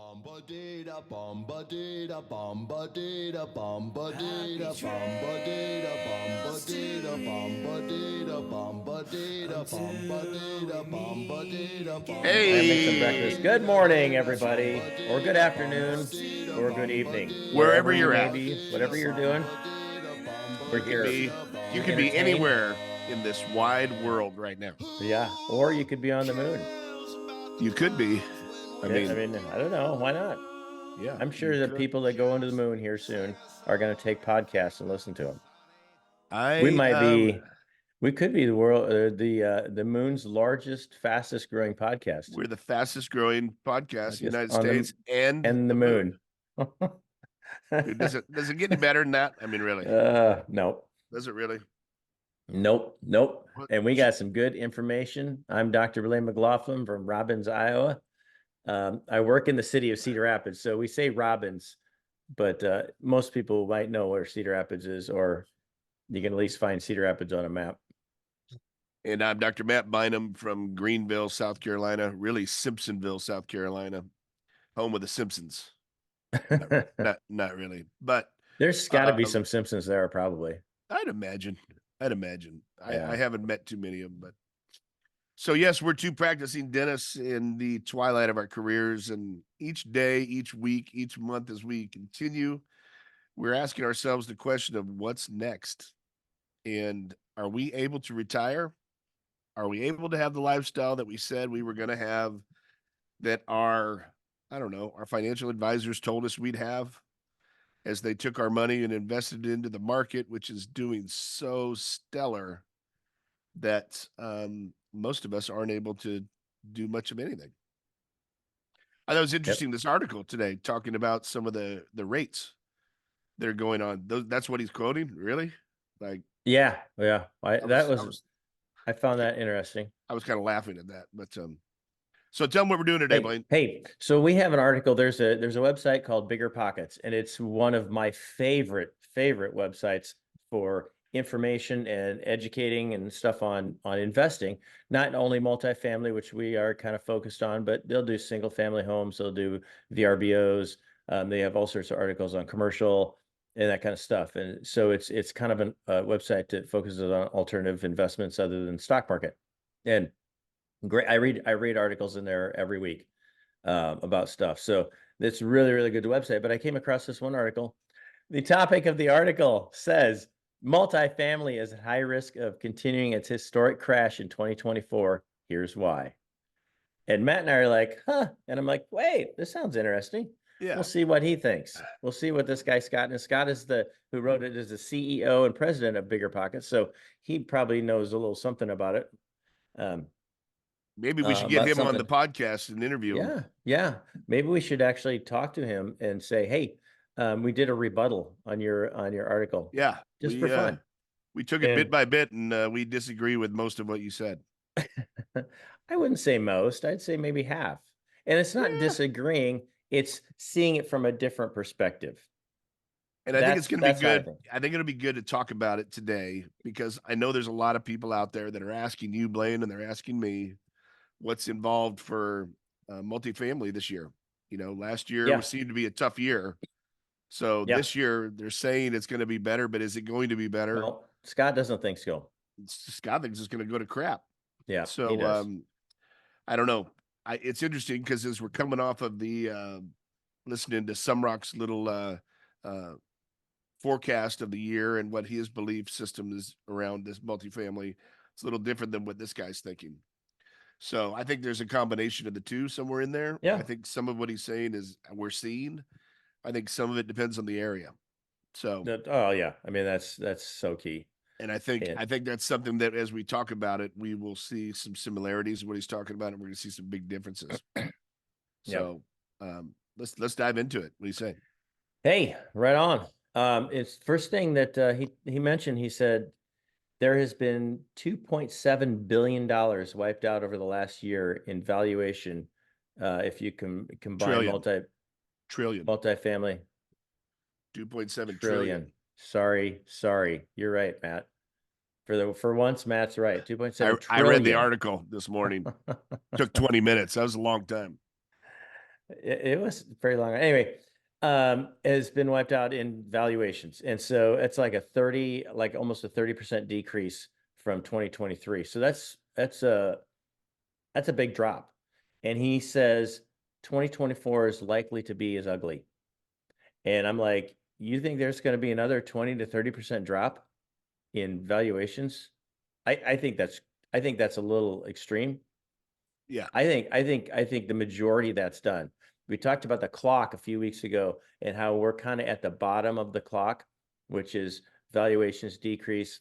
Bomba-dee-da, bomba-dee-da, bomba-dee-da, bomba-dee-da, bomba-dee-da, bomba-dee-da, bomba-dee-da, bomba-dee-da, bomba-dee-da, bomba-dee-da, Time to make some breakfast. Good morning, bomba-dee-da, everybody, or good afternoon, or good evening, Wherever you you're may at. be, whatever you're doing. We're here. You could be Entertain. anywhere in this wide world right now. Yeah, or you could be on the moon. You could be. I mean, I don't know. Why not? Yeah. I'm sure the people that go into the moon here soon are going to take podcasts and listen to them. We could be the world, the moon's largest, fastest growing podcast. We're the fastest growing podcast in the United States and the moon. Does it get any better than that? I mean, really? No. Does it really? Nope. And we got some good information. I'm Dr. Blaine McLaughlin from Robbins, Iowa. I work in the city of Cedar Rapids, so we say Robbins, but most people might know where Cedar Rapids is, or you can at least find Cedar Rapids on a map. And I'm Dr. Matt Bynum from Greenville, South Carolina, really Simpsonville, South Carolina, home of the Simpsons. not really, but there's got to be some Simpsons there, probably. I'd imagine. Yeah. I haven't met too many of them, but so yes, we're two practicing dentists in the twilight of our careers, and each day, each week, each month, as we continue, we're asking ourselves the question of what's next, and are we able to retire? Are we able to have the lifestyle that we said we were going to have, that our financial advisors told us we'd have, as they took our money and invested it into the market, which is doing so stellar that most of us aren't able to do much of anything. I thought it was interesting, this article today talking about some of the rates that are going on. That's what he's quoting, really? Like, yeah. I found that interesting. I was kind of laughing at that, but so tell them what we're doing today, Blaine. Hey, so we have an article. There's a website called Biggerpockets, and it's one of my favorite websites for information and educating and stuff on investing. Not only multifamily, which we are kind of focused on, but they'll do single family homes. They'll do VRBOs. They have all sorts of articles on commercial and that kind of stuff. And so it's kind of a website that focuses on alternative investments other than stock market. And great, I read articles in there every week about stuff. So it's really, really good website. But I came across this one article. The topic of the article says multifamily is at high risk of continuing its historic crash in 2024. Here's why. And Matt and I are like, huh? And I'm like, wait, this sounds interesting. Yeah. We'll see what he thinks. We'll see what this guy, Scott, and Scott is who wrote it, is the CEO and president of Biggerpockets. So he probably knows a little something about it. Maybe we should get him on the podcast and interview him. Yeah. Maybe we should actually talk to him and say, hey, we did a rebuttal on your article. Yeah. Just for fun. We took it bit by bit, and we disagree with most of what you said. I wouldn't say most. I'd say maybe half. And it's not disagreeing. It's seeing it from a different perspective. And I think it's going to be good. I think it'll be good to talk about it today, because I know there's a lot of people out there that are asking you, Blaine, and they're asking me what's involved for multifamily this year. Last year seemed to be a tough year. So this year they're saying it's going to be better, but is it going to be better? Well, Scott doesn't think so. Scott thinks it's going to go to crap. Yeah. So I don't know. It's interesting because as we're coming off of the listening to Sumrock's little forecast of the year and what his belief system is around this multifamily, it's a little different than what this guy's thinking. So I think there's a combination of the two somewhere in there. Yeah. I think some of what he's saying is we're seeing. I think some of it depends on the area. So I mean, that's so key. And I think that's something that as we talk about it, we will see some similarities in what he's talking about, and we're going to see some big differences. So let's dive into it. What do you say? Hey, right on. It's first thing that he mentioned. He said there has been $2.7 billion wiped out over the last year in valuation. If you combine multifamily, 2.7 trillion. Sorry. You're right, Matt. For once, Matt's right. 2.7 trillion. I read the article this morning. Took 20 minutes. That was a long time. It was very long. Anyway, has been wiped out in valuations. And so it's like almost a 30% decrease from 2023. So that's a big drop. And he says 2024 is likely to be as ugly. And I'm like, you think there's going to be another 20 to 30% drop in valuations? I think that's a little extreme. Yeah. I think the majority of that's done. We talked about the clock a few weeks ago and how we're kind of at the bottom of the clock, which is valuations decrease,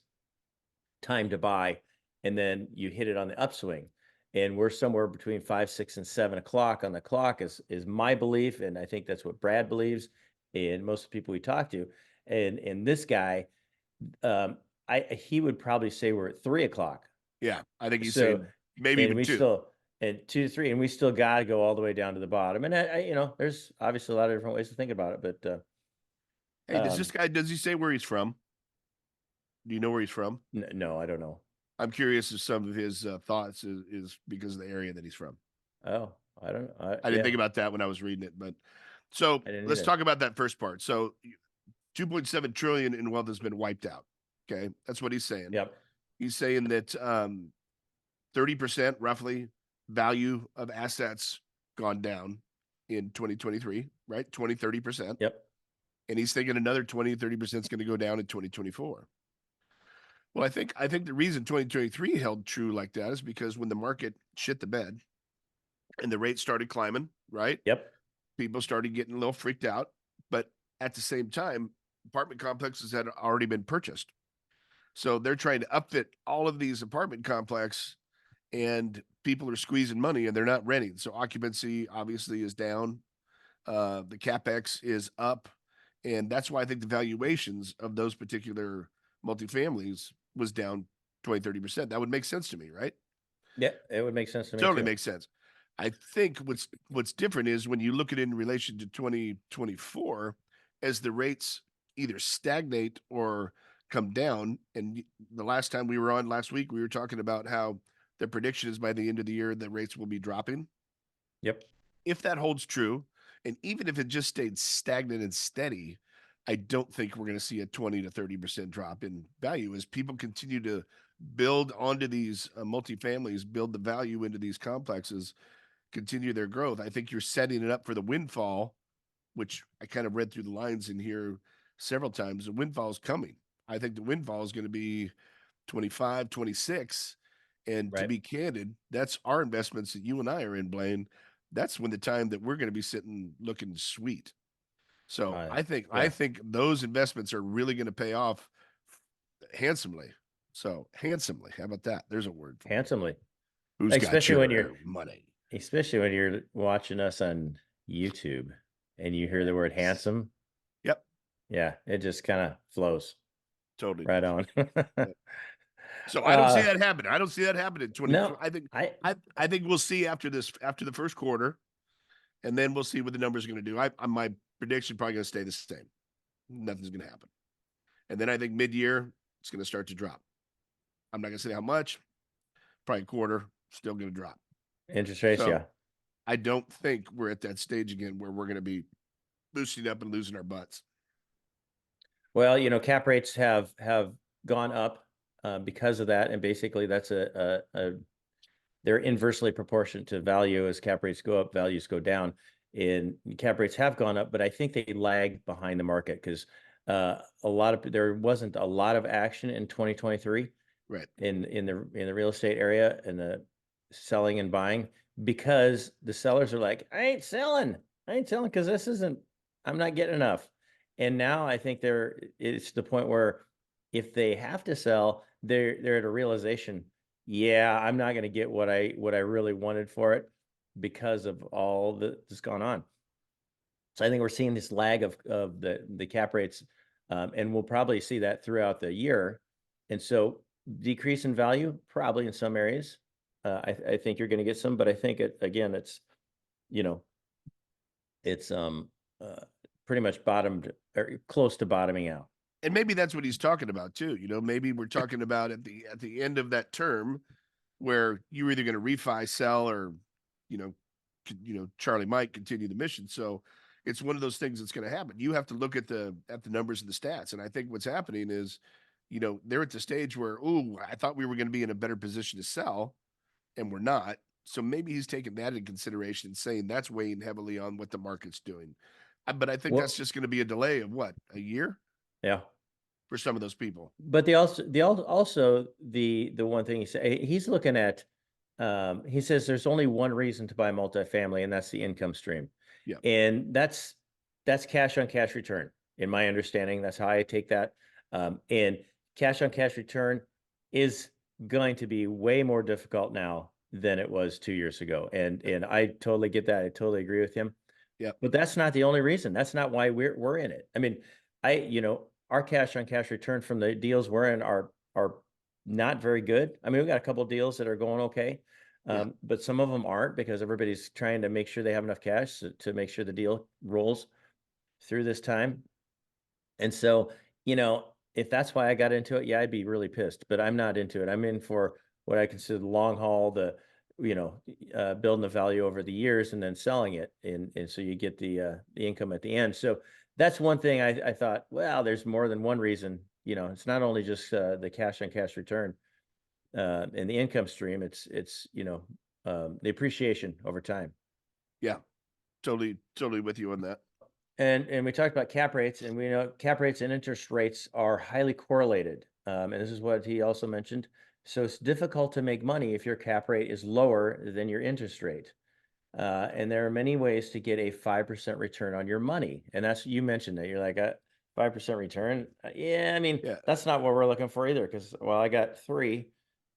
time to buy, and then you hit it on the upswing. And we're somewhere between 5, 6, and 7 o'clock on the clock is my belief, and I think that's what Brad believes, and most of the people we talk to. And this guy, he would probably say we're at 3 o'clock. Yeah, I think he's So, saying maybe and even we 2. still, and 2 to 3, and we still got to go all the way down to the bottom. And there's obviously a lot of different ways to think about it, but Hey, does he say where he's from? Do you know where he's from? no, I don't know. I'm curious if some of his thoughts is because of the area that he's from. Oh, I don't. I didn't think about that when I was reading it, but so I didn't let's either. talk about that first part. So 2.7 trillion in wealth has been wiped out. Okay, that's what he's saying. Yep. He's saying that 30% roughly value of assets gone down in 2023, right? 30%. Yep. And he's thinking another 30% is going to go down in 2024. Well, I think the reason 2023 held true like that is because when the market shit the bed and the rates started climbing, right? Yep. People started getting a little freaked out. But at the same time, apartment complexes had already been purchased. So they're trying to upfit all of these apartment complexes, and people are squeezing money and they're not renting. So occupancy obviously is down. The CapEx is up. And that's why I think the valuations of those particular multifamilies was down 20-30%. That would make sense to me, right? Yeah, it would make sense to me Totally too. makes sense. I think what's different is when you look at it in relation to 2024, as the rates either stagnate or come down. And the last time we were on last week, we were talking about how the prediction is by the end of the year the rates will be dropping. Yep. If that holds true, and even if it just stayed stagnant and steady, I don't think we're going to see a 20 to 30% drop in value as people continue to build onto these multifamilies, build the value into these complexes, continue their growth. I think you're setting it up for the windfall, which I kind of read through the lines in here several times. The windfall is coming. I think the windfall is going to be 25, 26. And to Right. be candid, that's our investments that you and I are in, Blaine. That's when the time that we're going to be sitting looking sweet. So I Yeah. think those investments are really going to pay off handsomely. So handsomely, how about that? There's a word for it. Handsomely. Who's got Especially when your money? especially when you're watching us on YouTube and you hear the word handsome. Yep. Yeah, it just kind of flows. Totally. Right on. So I don't see that happen. I don't see that happen in 20. No, I think we'll see after the first quarter, and then we'll see what the numbers are going to do. My prediction probably going to stay the same. Nothing's going to happen. And then I think mid-year it's going to start to drop. I'm not going to say how much. Probably a quarter, still going to drop. Interest rates, So yeah. I don't think we're at that stage again where we're going to be boosting up and losing our butts. Well, cap rates have gone up because of that, and basically that's they're inversely proportionate to value. As cap rates go up, values go down. And cap rates have gone up, but I think they lag behind the market because there wasn't a lot of action in 2023, right? In the real estate area and the selling and buying, because the sellers are like, I ain't selling because I'm not getting enough. And now I think it's the point where if they have to sell, they're at a realization, yeah, I'm not going to get what I really wanted for it because of all that's gone on. So I think we're seeing this lag of the cap rates, and we'll probably see that throughout the year. And so decrease in value probably in some areas. I think you're going to get some, but I think it's pretty much bottomed or close to bottoming out. And maybe that's what he's talking about too. Maybe we're talking about at the end of that term where you're either going to refi, sell, or Charlie might continue the mission. So it's one of those things that's going to happen. You have to look at the numbers and the stats. And I think what's happening is, they're at the stage where, ooh, I thought we were going to be in a better position to sell, and we're not. So maybe he's taking that into consideration and saying that's weighing heavily on what the market's doing. But I think Well, that's just going to be a delay of what, a year yeah. for some of those people. But the one thing he's looking at, he says there's only one reason to buy multifamily, and that's the income stream. Yeah. And that's cash on cash return. In my understanding, that's how I take that. And cash on cash return is going to be way more difficult now than it was 2 years ago. And I totally get that. I totally agree with him. Yeah. But that's not the only reason. That's not why we're in it. I mean, our cash on cash return from the deals we're in are not very good. I mean, we got a couple of deals that are going okay. But some of them aren't, because everybody's trying to make sure they have enough cash to make sure the deal rolls through this time. And so, if that's why I got into it, yeah, I'd be really pissed, but I'm not into it. I'm in for what I consider the long haul, building the value over the years and then selling it. And so you get the income at the end. So that's one thing I thought, well, there's more than one reason. It's not only just the cash on cash return and the income stream. It's the appreciation over time. Yeah, totally with you on that. And we talked about cap rates, and we know cap rates and interest rates are highly correlated. And this is what he also mentioned. So it's difficult to make money if your cap rate is lower than your interest rate. And there are many ways to get a 5% return on your money. And you mentioned that. You're like, 5% return? Yeah, I mean, that's not what we're looking for either, because, well, I got 3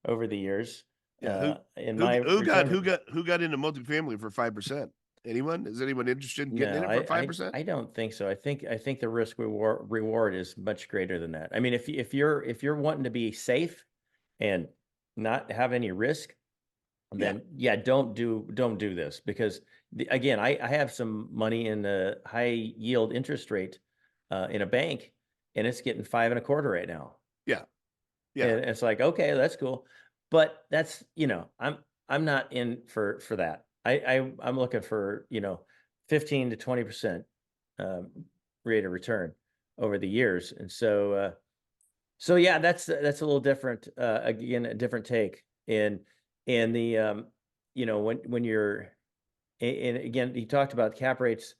over the years. Yeah, who got into multifamily for 5%? Anyone? Is anyone interested in getting in it for 5%? I don't think so. I think the risk reward is much greater than that. I mean, if you're wanting to be safe and not have any risk, then don't do this, because again, I have some money in the high yield interest rate in a bank, and it's getting 5.25 right now. Yeah. And it's like, okay, that's cool, but that's I'm not in for that. I'm looking for 15 to 20% rate of return over the years, and so yeah, that's a little different. Again, a different take. And the when you're, and again, he talked about cap rates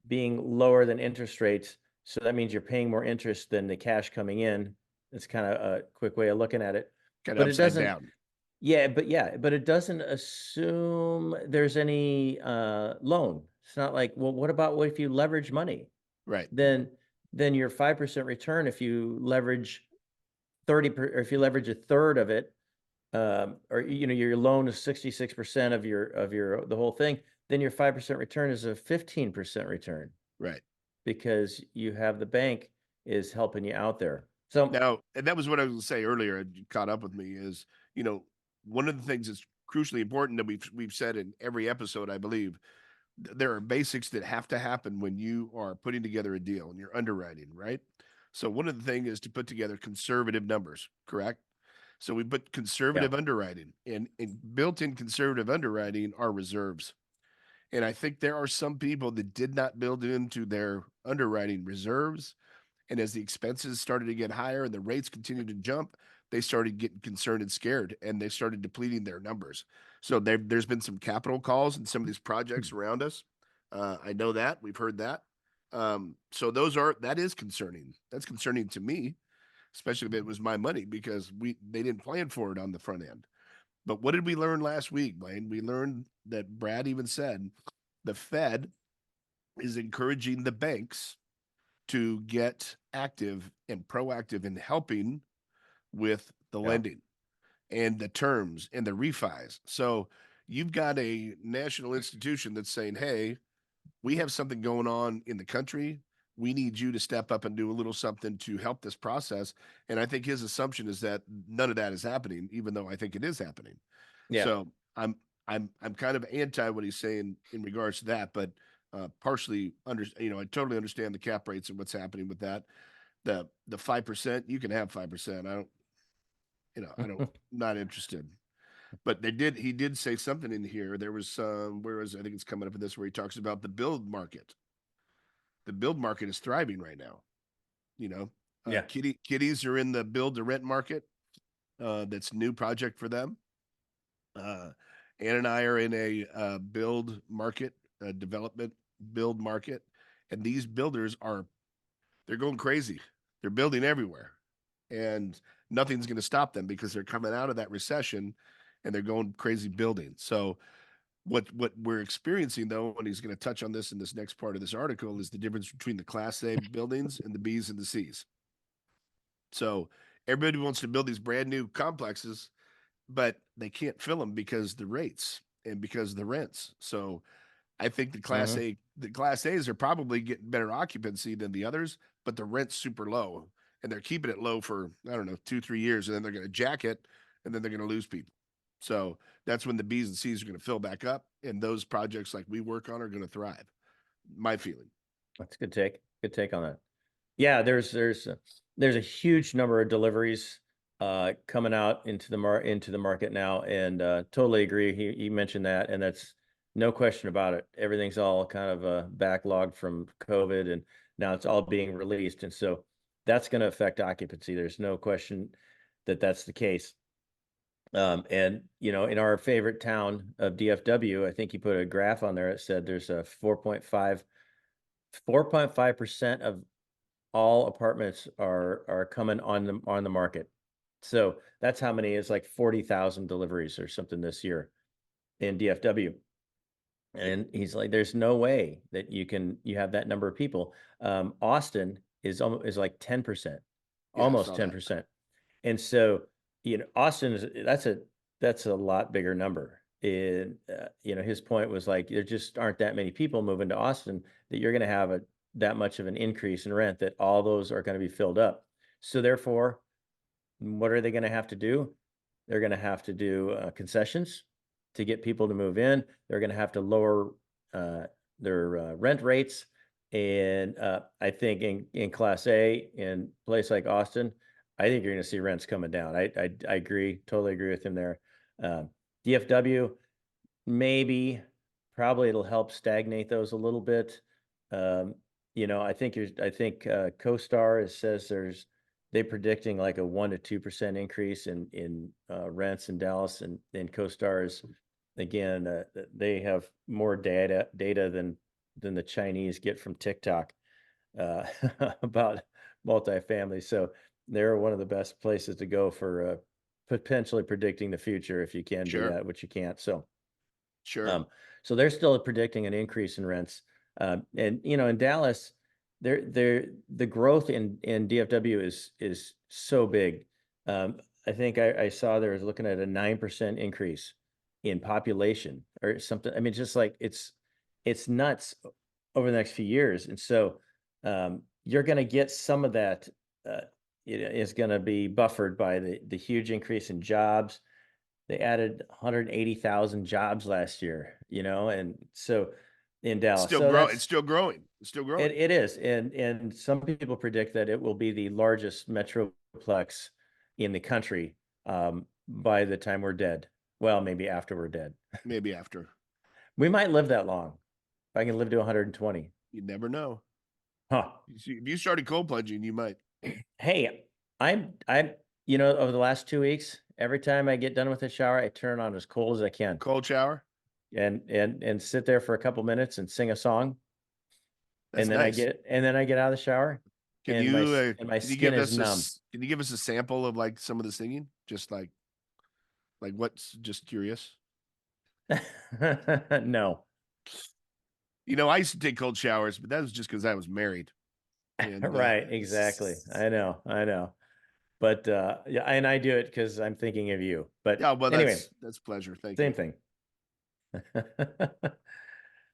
being lower than interest rates, so that means you're paying more interest than the cash coming in. It's kind of a quick way of looking at it, kind of upside down. Yeah, but it doesn't assume there's any loan. It's not like, well, what if you leverage money? Right. Then your 5% return, if you leverage 30, or if you leverage a third of it, or your loan is 66% of the whole thing, then your 5% return is a 15% return. Right. Because you have the bank is helping you out there. So now, and that was what I was going to say earlier. You caught up with me. Is one of the things that's crucially important that we've said in every episode, I believe, there are basics that have to happen when you are putting together a deal and you're underwriting, right? So one of the things is to put together conservative numbers, correct? So we put conservative underwriting, and built in conservative underwriting are reserves. And I think there are some people that did not build into their underwriting reserves. And as the expenses started to get higher and the rates continued to jump, they started getting concerned and scared, and they started depleting their numbers. So there's been some capital calls in some of these projects around us. I know that. We've heard that. So that is concerning. That's concerning to me, especially if it was my money, because they didn't plan for it on the front end. But what did we learn last week, Blaine? We learned that Brad even said the Fed is encouraging the banks to get active and proactive in helping with the lending and the terms and the refis. So you've got a national institution that's saying, hey, we have something going on in the country. We need you to step up and do a little something to help this process. And I think his assumption is that none of that is happening, even though I think it is happening. Yeah. So I'm kind of anti what he's saying in regards to that, but partially I totally understand the cap rates and what's happening with that. The 5%, you can have 5%. I'm not interested. But he did say something in here. There was I think it's coming up in this, where he talks about the build market. The build market is thriving right now. You know, Yeah. kiddies are in the build to rent market. That's new project for them. Ann and I are in a build market, development build market, and these builders they're going crazy. They're building everywhere, and nothing's going to stop them because they're coming out of that recession, and they're going crazy building. So what we're experiencing, though, and he's going to touch on this in this next part of this article, is the difference between the Class A buildings and the Bs and the Cs. So everybody wants to build these brand new complexes, but they can't fill them because the rates and because the rents. So I think the Class A's are probably getting better occupancy than the others, but the rent's super low, and they're keeping it low for, I don't know, 2-3 years, and then they're going to jack it, and then they're going to lose people. So that's when the B's and C's are going to fill back up, and those projects like we work on are going to thrive. My feeling. That's a good take. Good take on that. Yeah, there's a huge number of deliveries coming out into the market now, and totally agree. He mentioned that, and that's no question about it. Everything's all kind of backlogged from COVID, and now it's all being released, and so that's going to affect occupancy. There's no question that that's the case. And you know, in our favorite town of DFW, I think he put a graph on there that said there's a 4.5% of all apartments are coming on the market. So that's how many is like 40,000 deliveries or something this year in DFW. And he's like, there's no way that you have that number of people. Austin is like 10%, almost 10%. And so, you know, Austin that's a lot bigger number. And you know, his point was like, there just aren't that many people moving to Austin that you're going to have that much of an increase in rent, that all those are going to be filled up. So therefore, what are they going to have to do? They're going to have to do concessions to get people to move in. They're going to have to lower their rent rates. And I think in Class A, in a place like Austin, I think you're going to see rents coming down. I agree, totally agree with him there. DFW, probably it'll help stagnate those a little bit. You know, I think CoStar says they're predicting like a 1 to 2% increase in rents in Dallas, and CoStar is, again, they have more data than the Chinese get from TikTok about multifamily. So they're one of the best places to go for potentially predicting the future, if you can do that, which you can't. So so they're still predicting an increase in rents. And you know, in Dallas, the growth in DFW is so big. I think I saw there was looking at a 9% increase in population or something. I mean, just like it's nuts over the next few years. And so you're going to get some of that is going to be buffered by the huge increase in jobs. They added 180,000 jobs last year, you know, and so in Dallas, it's still growing. It is, and some people predict that it will be the largest metroplex in the country by the time we're dead. Well, maybe after we're dead. Maybe after. We might live that long. If I can live to 120. You never know. Huh. If you started cold plunging, you might. Hey, I'm you know, over the last 2 weeks, every time I get done with the shower, I turn on as cold as I can. Cold shower? And sit there for a couple minutes and sing a song. That's and then nice. I get out of the shower. My skin is numb. Can you give us a sample of like some of the singing? Just like what's, just curious. No. You know, I used to take cold showers, but that was just because I was married. And, right, exactly. I know. But yeah, and I do it because I'm thinking of you. But yeah, well, anyway, that's pleasure. Thank you. Same thing.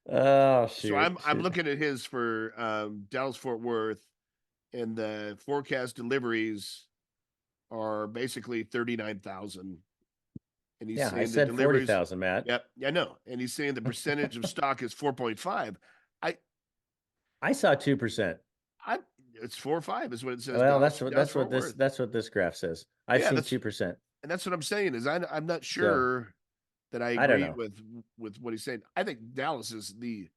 Oh, shoot. So I'm looking at his for Dallas Fort Worth, and the forecast deliveries are basically 39,000. And he's saying I said 40,000, Matt. Yep, I know. And he's saying the percentage of stock is 4.5. I saw 2%. It's 4 or 5 is what it says. Well, Dallas, that's what this graph says. I've seen 2%. And that's what I'm saying is I'm not So sure that I I don't agree know. with what he's saying. I think Dallas is the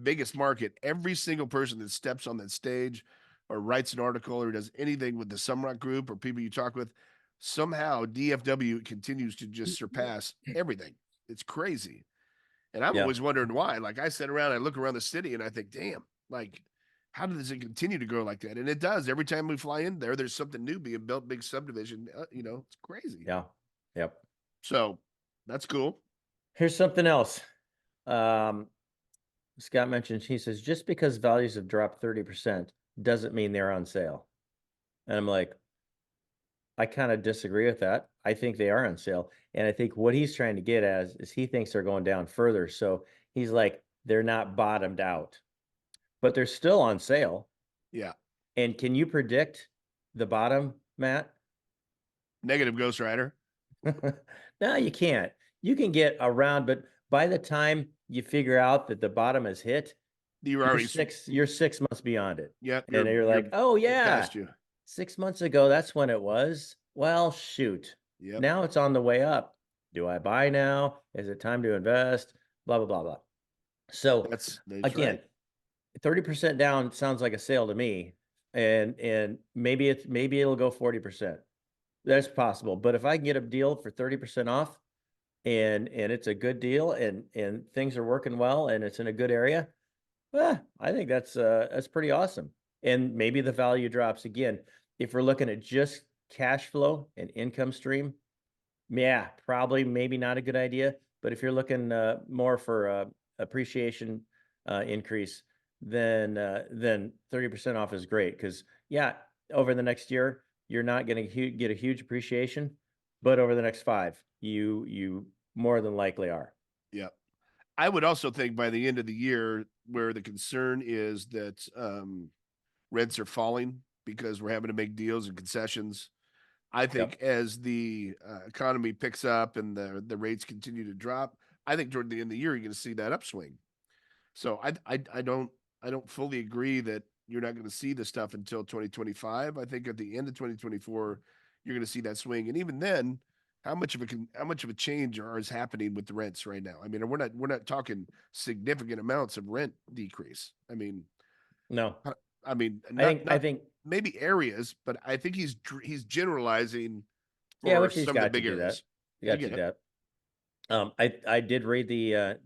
biggest market. Every single person that steps on that stage or writes an article or does anything with the Sumrock Group or people you talk with, somehow DFW continues to just surpass everything. It's crazy. And I'm Yeah. always wondering why. Like I sit around, I look around the city and I think, damn, like, how does it continue to grow like that? And it does. Every time we fly in there, there's something new being built, big subdivision. It's crazy. Yeah. Yep. So that's cool. Here's something else. Um, Scott mentioned, he says, just because values have dropped 30% doesn't mean they're on sale. And I'm like, I kind of disagree with that. I think they are on sale. And I think what he's trying to get at is he thinks they're going down further. So he's like, they're not bottomed out, but they're still on sale. Yeah. And can you predict the bottom, Matt? Negative Ghost Rider. No, you can't. You can get around, but by the time you figure out that the bottom is hit, You're already you're 6 months beyond it. Yeah. And you're like, oh yeah, past you. 6 months ago, that's when it was. Well, shoot. Yep. Now it's on the way up. Do I buy now? Is it time to invest? Blah, blah, blah, blah. So That's again, right. 30% down sounds like a sale to me. And maybe it'll go 40%. That's possible. But if I can get a deal for 30% off and it's a good deal and things are working well and it's in a good area, I think that's pretty awesome. And maybe the value drops again. If we're looking at just cash flow and income stream, yeah, probably maybe not a good idea. But if you're looking more for appreciation increase, then 30% off is great. Because yeah, over the next year, you're not going to get a huge appreciation, but over the next 5, you more than likely are. Yeah. I would also think by the end of the year, where the concern is that rents are falling because we're having to make deals and concessions. I think Yep. as the economy picks up and the rates continue to drop, I think toward the end of the year you're going to see that upswing. So I don't fully agree that you're not going to see this stuff until 2025. I think at the end of 2024 you're going to see that swing, and even then, how much of a change is happening with the rents right now? I mean, we're not talking significant amounts of rent decrease. I mean, No, not I think maybe areas, but I think he's generalizing yeah, for which he's some of the got to big do that. areas. You I got to get do it. that. I did read the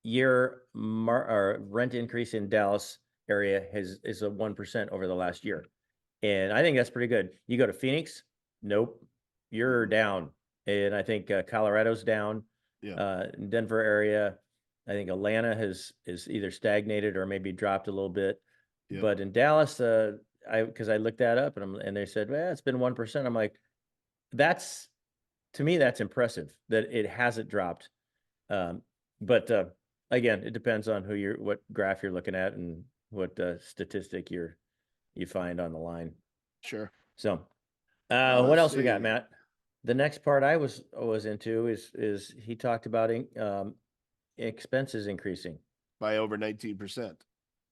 year or rent increase in Dallas area is a 1% over the last year, and I think that's pretty good. You go to Phoenix, nope, you're down, and I think Colorado's down. Yeah. Denver area, I think Atlanta is either stagnated or maybe dropped a little bit, Yeah. but in Dallas, because I looked that up and they said, well, it's been 1%. I'm like, that's to me that's impressive that it hasn't dropped. But again, it depends on what graph you're looking at and what statistic you find on the line. Sure. So, what Let's else we got, see. Matt? The next part I was into is he talked about expenses increasing, By over 19%.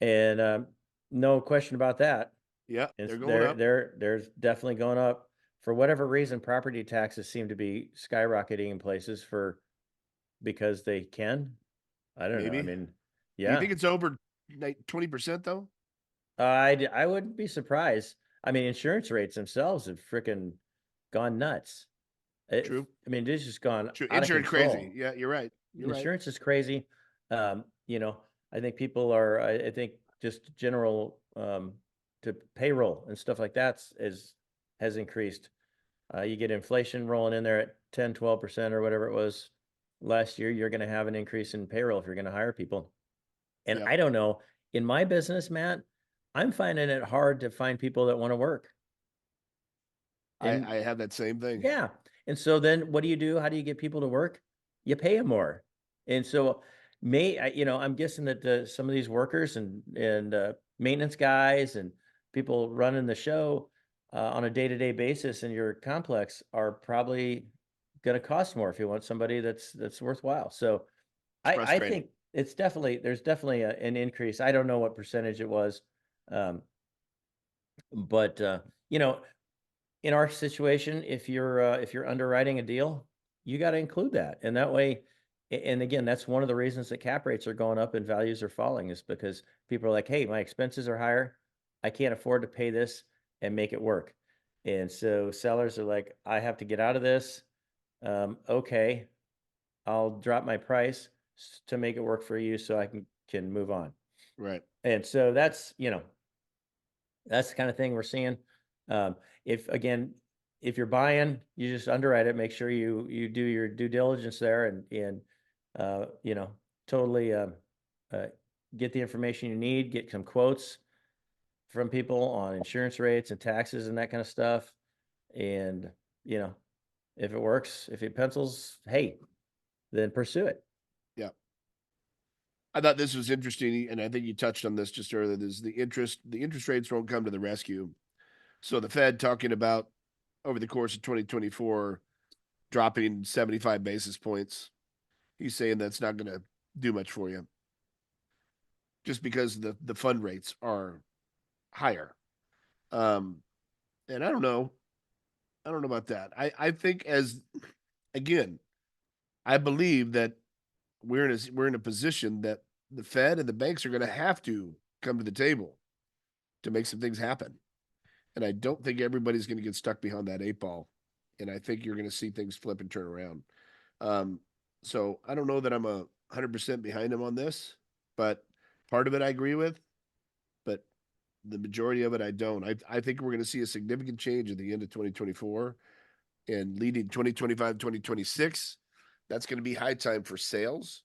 and no question about that. Yeah, It's they're going up. there's definitely going up. For whatever reason, property taxes seem to be skyrocketing in places because they can. I don't know. I Maybe. mean, Do you yeah, think it's over 20% though? I wouldn't be surprised. I mean, insurance rates themselves have freaking gone nuts. True. I mean, it's just gone True. out of Insurance crazy. control. Yeah, you're right. You're right. Insurance is crazy. I think people are, I think just general, to payroll and stuff like that has increased. You get inflation rolling in there at 10-12% or whatever it was last year, you're going to have an increase in payroll if you're going to hire people. And Yep. I don't know, in my business, Matt, I'm finding it hard to find people that want to work. And I have that same thing. yeah. And so then what do you do? How do you get people to work? You pay them more. And so I'm guessing that some of these workers and maintenance guys and people running the show on a day-to-day basis in your complex are probably going to cost more if you want somebody that's worthwhile. So It's I frustrating. think there's definitely an increase. I don't know what percentage it was. But in our situation, if you're underwriting a deal, you got to include that. And that way, and again, that's one of the reasons that cap rates are going up and values are falling, is because people are like, hey, my expenses are higher. I can't afford to pay this and make it work. And so sellers are like, I have to get out of this. Okay, I'll drop my price to make it work for you so I can move on. Right. And so that's, that's the kind of thing we're seeing. If again, if you're buying, you just underwrite it, make sure you do your due diligence there and totally get the information you need, get some quotes from people on insurance rates and taxes and that kind of stuff. And, if it works, if it pencils, hey, then pursue it. Yeah. I thought this was interesting, and I think you touched on this just earlier. Is the interest rates won't come to the rescue. So the Fed talking about over the course of 2024 dropping 75 basis points. He's saying that's not going to do much for you, just because the fund rates are higher. And I don't know about that. I think, as again, I believe that we're in a position that the Fed and the banks are going to have to come to the table to make some things happen. And I don't think everybody's going to get stuck behind that 8 ball. And I think you're going to see things flip and turn around. So I don't know that I'm 100% behind him on this, but part of it I agree with, but the majority of it I don't. I think we're going to see a significant change at the end of 2024 and leading 2025, 2026. That's going to be high time for sales.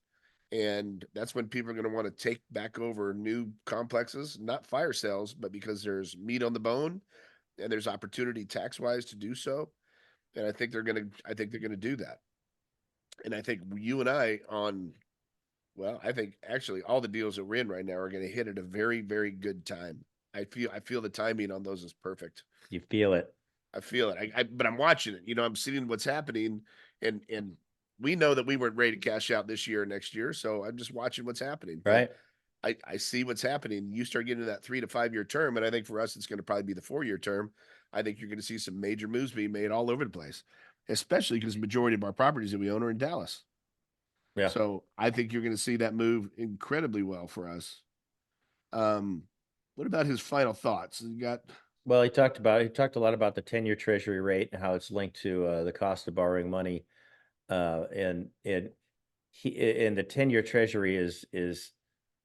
And that's when people are going to want to take back over new complexes, not fire sales, but because there's meat on the bone and there's opportunity tax wise to do so. And I think they're going to do that. And I think you and I I think actually all the deals that we're in right now are going to hit at a very, very good time. I feel the timing on those is perfect. You feel it. I feel it. But I'm watching it. I'm seeing what's happening, and we know that we weren't ready to cash out this year or next year, so I'm just watching what's happening. Right. But I see what's happening. You start getting to that 3 to 5 year term, and I think for us it's going to probably be the 4 year term. I think you're going to see some major moves being made all over the place, especially because the majority of our properties that we own are in Dallas. Yeah. So I think you're going to see that move incredibly well for us. What about his final thoughts? Well, he talked a lot about the 10-year treasury rate and how it's linked to the cost of borrowing money. And the 10-year treasury is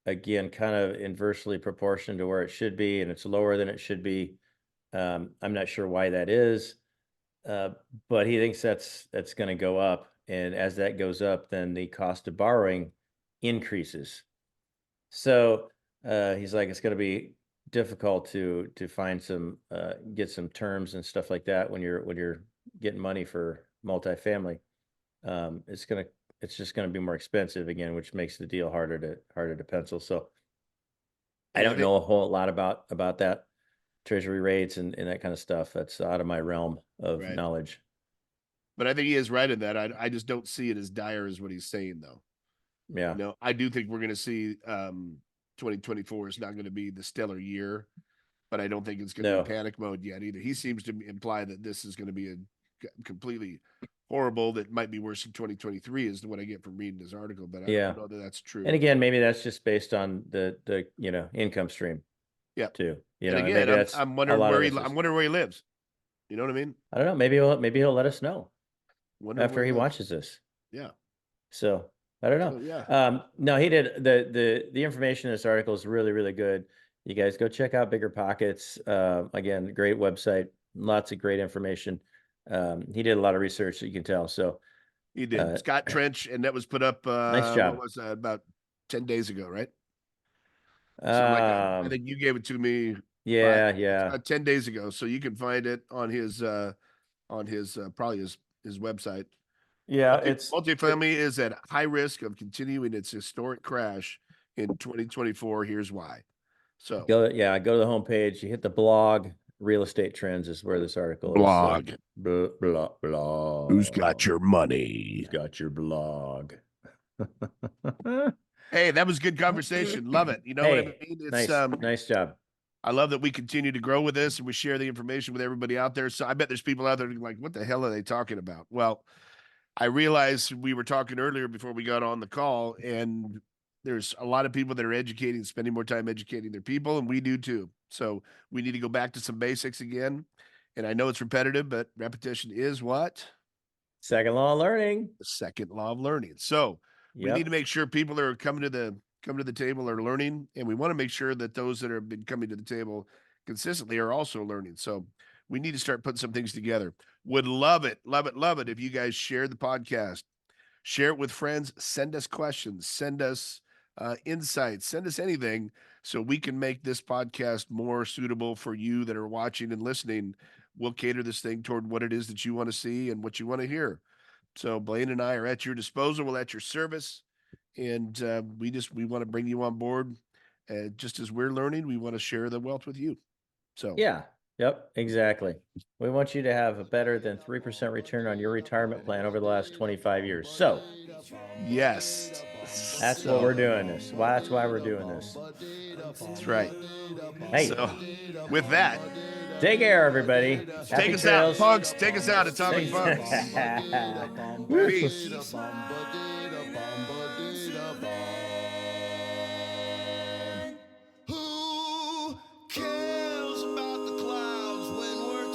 again kind of inversely proportional to where it should be, and it's lower than it should be. I'm not sure why that is, but he thinks that's going to go up, and as that goes up, then the cost of borrowing increases. So he's like, it's going to be difficult to find some get some terms and stuff like that when you're getting money for multifamily. It's just gonna be more expensive again, which makes the deal harder to pencil. So I don't know a whole lot about that treasury rates and that kind of stuff. That's out of my realm of knowledge. But I think he is right in that. I just don't see it as dire as what he's saying, though. Yeah. I do think we're going to see 2024 is not going to be the stellar year, but I don't think it's going to be panic mode yet either. He seems to imply that this is going to be a completely horrible, that might be worse than 2023 is what I get from reading his article, but I don't know that that's true. And again, maybe that's just based on the income stream. Yeah. Too. And again, I'm wondering where he lives. You know what I mean? I don't know. Maybe he'll let us know after he watches this. Yeah. So I don't know. So, yeah. No, he did the information in this article is really, really good. You guys go check out Biggerpockets. Again, great website, lots of great information. He did a lot of research, you can tell. So he did. Scott Trench, and that was put up nice job. What was that, about 10 days ago, right? I think you gave it to me. Yeah. About 10 days ago. So you can find it on his probably his website. Yeah, multifamily is at high risk of continuing its historic crash in 2024. Here's why. So go to the homepage. You hit the blog. Real estate trends is where this article blog. is. Blog. Who's got your money? Who's got your blog? Hey, that was good conversation. Love it. You know what I mean? It's nice job. I love that we continue to grow with this and we share the information with everybody out there. So I bet there's people out there like, what the hell are they talking about? Well, I realized we were talking earlier before we got on the call, and there's a lot of people that are educating, spending more time educating their people, and we do too. So we need to go back to some basics again. And I know it's repetitive, but repetition is what? Second law of learning. The second law of learning. So we need to make sure people are coming to the table are learning, and we want to make sure that those that have been coming to the table consistently are also learning. So we need to start putting some things together. Would love it if you guys share the podcast, share it with friends, send us questions, send us insights, send us anything so we can make this podcast more suitable for you that are watching and listening. We'll cater this thing toward what it is that you want to see and what you want to hear. So Blaine and I are at your disposal. We're at your service. And we want to bring you on board. Just as we're learning, we want to share the wealth with you. So Yeah. Yep. Exactly. We want you to have a better than 3% return on your retirement plan over the last 25 years. So yes, that's what we're doing this. That's why we're doing this. That's right. Hey, so with that, take care, everybody. take us out, punks. Take us out, Atomic Punks. Peace. Who cares about the clouds when we're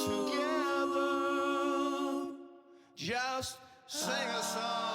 together? Just sing a song.